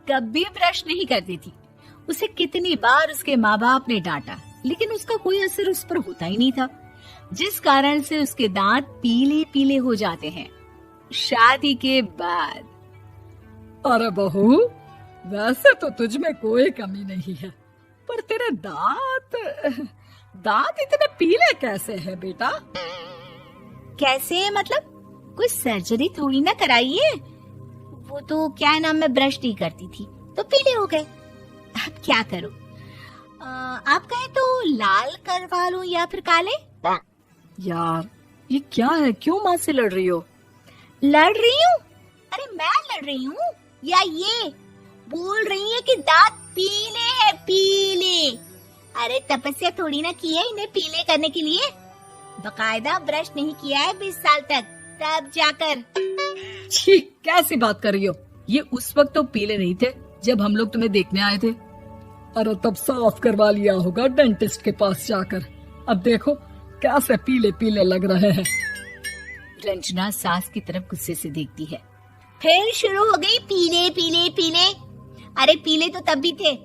कभी ब्रश नहीं करती थी। उसे कितनी बार उसके माँ बाप ने डांटा, लेकिन उसका कोई असर उस पर होता ही नहीं था, जिस कारण से उसके दांत पीले पीले हो जाते हैं। शादी के बाद अरे बहू, वैसे तो तुझ में कोई कमी नहीं है, पर तेरे दांत इतने पीले कैसे हैं बेटा? कैसे मतलब? कोई सर्जरी थोड़ी ना कराई है। वो तो क्या नाम, मैं ब्रश नहीं करती थी तो पीले हो गए। अब क्या करूं? आप कहें तो लाल करवा लूं या फिर काले? यार ये क्या है, क्यों माँ से लड़ रही हो? लड़ रही हूँ? अरे मैं लड़ रही हूँ या ये बोल रही है कि दांत पीले हैं, पीले। अरे तपस्या थोड़ी ना की है इन्हें पीले करने के लिए। बकायदा ब्रश नहीं किया है 20 साल तक, तब जाकर। छी, कैसी बात कर रही हो? ये उस वक्त तो पीले नहीं थे जब हम लोग तुम्हें देखने आए थे। अरे तब साफ करवा लिया होगा डेंटिस्ट के पास जाकर। अब देखो कैसे पीले पीले लग रहे हैं। रंजना सास की तरफ गुस्से से देखती है। फिर शुरू हो गई पीले पीले पीले। अरे पीले तो तब भी थे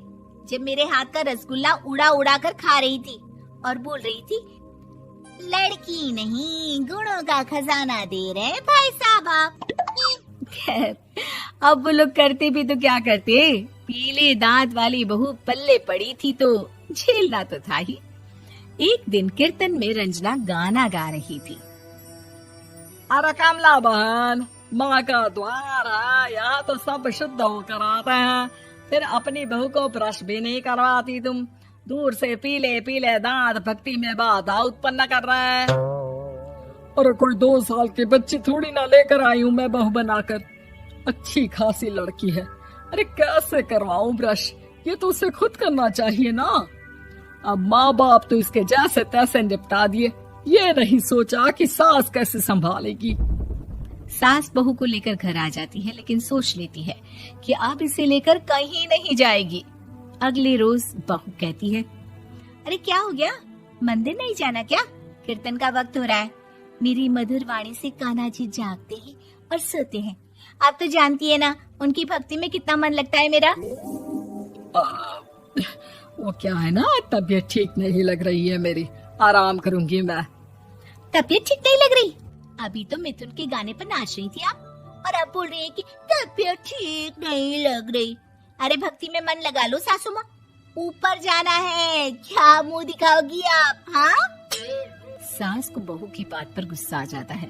जब मेरे हाथ का रसगुल्ला उड़ा उड़ा कर खा रही थी और बोल रही थी, लड़की नहीं गुणों का खजाना दे रहे भाई साहब आप। खैर, अब वो लोग करते भी तो क्या करते, पीले दांत वाली बहू पल्ले पड़ी थी तो झेलना तो था ही। एक दिन कीर्तन में रंजना गाना गा रही थी। अरे कमला बहन, माँ का द्वार है, यहाँ तो सब शुद्ध होकर आते हैं, फिर अपनी बहू को ब्रश भी नहीं करवाती तुम। दूर से पीले पीले दांत भक्ति में बाधा उत्पन्न कर रहे हैं। अरे कोई 2 साल के बच्ची थोड़ी ना लेकर आई हूँ मैं बहू बनाकर। अच्छी खासी लड़की है, अरे कैसे करवाऊं ब्रश? ये तो उसे खुद करना चाहिए ना। अब माँ बाप तो इसके जैसे तैसे निपटा दिए, ये नहीं सोचा कि सास कैसे संभालेगी। सास बहू को लेकर घर आ जाती है, लेकिन सोच लेती है कि अब इसे लेकर कहीं नहीं जाएगी। अगले रोज बहू कहती है, अरे क्या हो गया, मंदिर नहीं जाना क्या? कीर्तन का वक्त हो रहा है। मेरी मधुर वाणी से कान्हा जी जागते हैं और सोते हैं। आप तो जानती है ना उनकी भक्ति में कितना मन लगता है मेरा। वो क्या है ना, तबीयत ठीक नहीं लग रही है मेरी, आराम करूंगी मैं। तबीयत ठीक नहीं लग रही? अभी तो मिथुन के गाने पर नाच रही थी आप, और अब बोल रही है कि तबीयत ठीक नहीं लग रही। अरे भक्ति में मन लगा लो सासू माँ, ऊपर जाना है, क्या मुंह दिखाओगी आप? हाँ? सास को बहू की बात पर गुस्सा आ जाता है।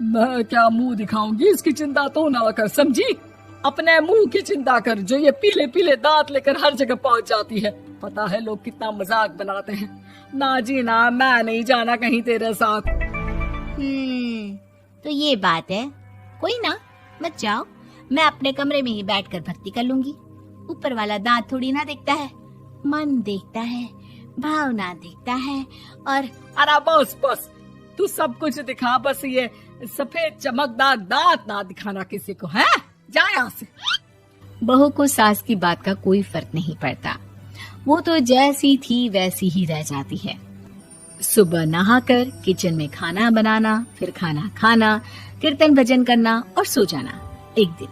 मैं क्या मुंह दिखाऊंगी, इसकी चिंता तो ना कर, समझी? अपने मुंह की चिंता कर, जो ये पीले पीले दांत लेकर हर जगह पहुंच जाती है। पता है लोग कितना मजाक बनाते हैं। ना जी ना, मैं नहीं जाना कहीं तेरे साथ। तो ये बात है। कोई ना, मत जाओ, मैं अपने कमरे में ही बैठकर भक्ति कर लूंगी। ऊपर वाला दांत थोड़ी ना देखता है, मन देखता है, भावना देखता है। और अरे बस बस, तू सब कुछ दिखा, बस ये सफेद चमकदार दांत ना दिखाना किसी को, है? जा यहाँ से। बहू को सास की बात का कोई फर्क नहीं पड़ता, वो तो जैसी थी वैसी ही रह जाती है। सुबह नहाकर किचन में खाना बनाना, फिर खाना खाना, कीर्तन भजन करना और सो जाना। एक दिन,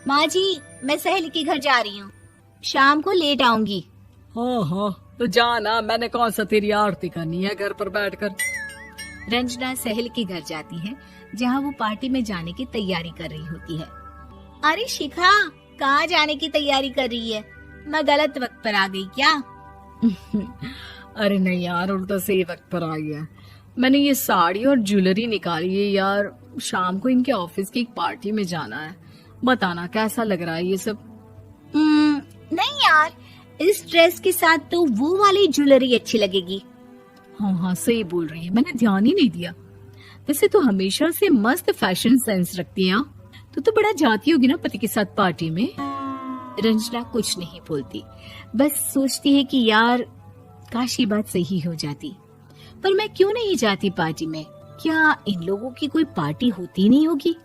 माँ जी मैं सहेली के घर जा रही हूँ, शाम को लेट आऊंगी। हाँ हाँ तो जाना, मैंने कौन सा तेरी आरती करनी है घर पर बैठकर। रंजना सहेली के घर जाती है, जहाँ वो पार्टी में जाने की तैयारी कर रही होती है। अरे शिखा, कहाँ जाने की तैयारी कर रही है? मैं गलत वक्त पर आ गई क्या? अरे नहीं यार, उल्टा सही वक्त पर आई है। मैंने ये साड़ी और ज्वेलरी निकाली है यार, शाम को इनके ऑफिस की एक पार्टी में जाना है। बताना कैसा लग रहा है ये सब? नहीं यार, इस ड्रेस के साथ तो वो वाली ज्वेलरी अच्छी लगेगी। हाँ हाँ सही बोल रही है, मैंने ध्यान ही नहीं दिया। वैसे तो हमेशा से मस्त फैशन सेंस रखती है। तो बड़ा जाती होगी ना पति के साथ पार्टी में। रंजना कुछ नहीं बोलती, बस सोचती है कि यार काश ये बात सही हो जाती, पर मैं क्यों नहीं जाती पार्टी में? क्या इन लोगों की कोई पार्टी होती नहीं होगी?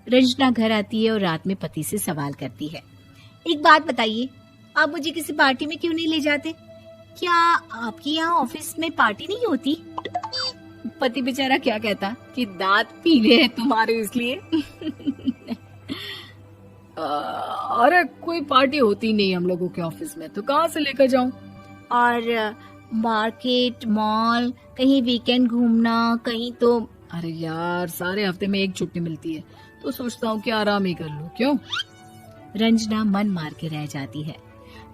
रंजना घर आती है और रात में पति से सवाल करती है, एक बात बताइए, आप मुझे किसी पार्टी में क्यों नहीं ले जाते? क्या आपके यहाँ ऑफिस में पार्टी नहीं होती? पति बेचारा क्या कहता कि दांत पीले हैं तुम्हारे इसलिए। अरे कोई पार्टी होती नहीं हम लोगों के ऑफिस में, तो कहाँ से लेकर जाऊं? और मार्केट, मॉल, कहीं वीकेंड घूमना, कहीं तो। अरे यार, सारे हफ्ते में एक छुट्टी मिलती है, तो सोचता हूँ कि आराम ही कर लूं। क्यों? रंजना मन मार के रह जाती है।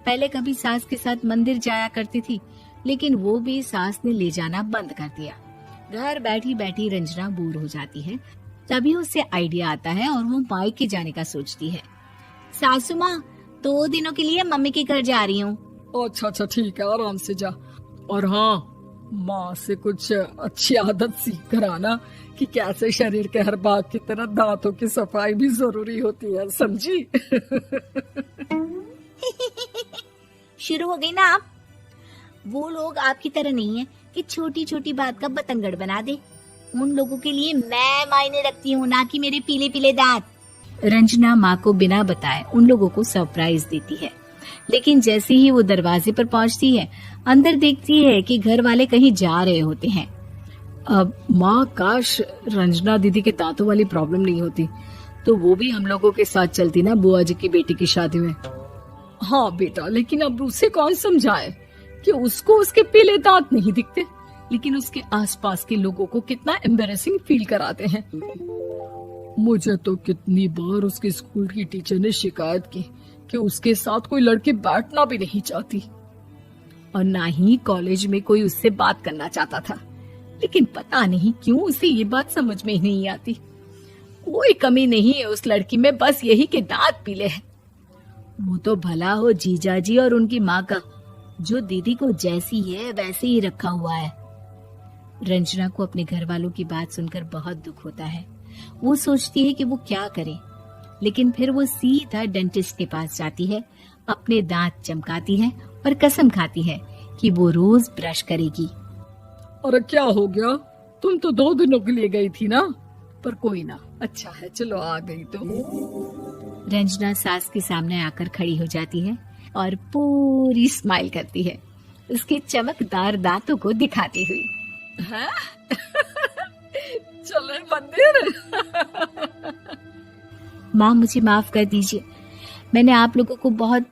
पहले कभी सास के साथ मंदिर जाया करती थी, लेकिन वो भी सास ने ले जाना बंद कर दिया। घर बैठी बैठी रंजना बोर हो जाती है। तभी उसे आइडिया आता है और वो मायके जाने का सोचती है। सासू माँ, 2 दिनों के लिए मम्मी के घर जा रही हूँ। अच्छा ठीक है, आराम से जा। और हाँ, माँ से कुछ अच्छी आदत सीख कर आना कि कैसे शरीर के हर भाग की तरह दांतों की सफाई भी जरूरी होती है, समझी? शुरू हो गई ना आप। वो लोग आपकी तरह नहीं है कि छोटी छोटी बात का बतंगड़ बना दे। उन लोगों के लिए मैं मायने रखती हूँ, ना कि मेरे पीले पीले दांत। रंजना माँ को बिना बताए उन लोगों को सरप्राइज देती है, लेकिन जैसे ही वो दरवाजे पर पहुंचती है, अंदर देखती है कि घर वाले कहीं जा रहे होते हैं। अब माँ, काश रंजना दीदी के दांतों वाली प्रॉब्लम नहीं होती, तो वो भी हम लोगों के साथ चलती ना बुआ जी की बेटी की शादी में। हाँ बेटा, लेकिन अब उसे कौन समझाए कि उसको उसके पीले दांत नहीं दिखते, लेकिन उसके आसपास के लोगों को कितना एम्बैरेसिंग फील कराते हैं। मुझे तो कितनी बार उसके स्कूल की टीचर ने शिकायत की कि उसके साथ कोई लड़की बैठना भी नहीं चाहती, और ना ही कॉलेज में कोई उससे बात करना चाहता था। लेकिन पता नहीं क्यों उसे ये बात समझ में ही नहीं आती। कोई कमी नहीं है उस लड़की में, बस यही कि दांत पीले हैं। वो तो भला हो जीजा जी और उनकी माँ का, जो दीदी को जैसी है वैसे ही रखा हुआ है। रंजना को अपने घर वालों की बात सुनकर बहुत दुख होता है। वो सोचती है कि वो क्या करे, लेकिन फिर वो सीधा डेंटिस्ट के पास जाती है, अपने दांत चमकाती है और कसम खाती है कि वो रोज ब्रश करेगी। अरे क्या हो गया? तुम तो 2 दिनों के लिए गई थी ना। पर कोई ना, अच्छा है, चलो आ गई तो। रंजना सास के सामने आकर खड़ी हो जाती है और पूरी स्माइल करती है, उसके चमकदार दांतों को दिखाती हुई। हैं? चले मंदिर। माँ, मुझे माफ कर दीजिए, मैंने आप लोगों को बहुत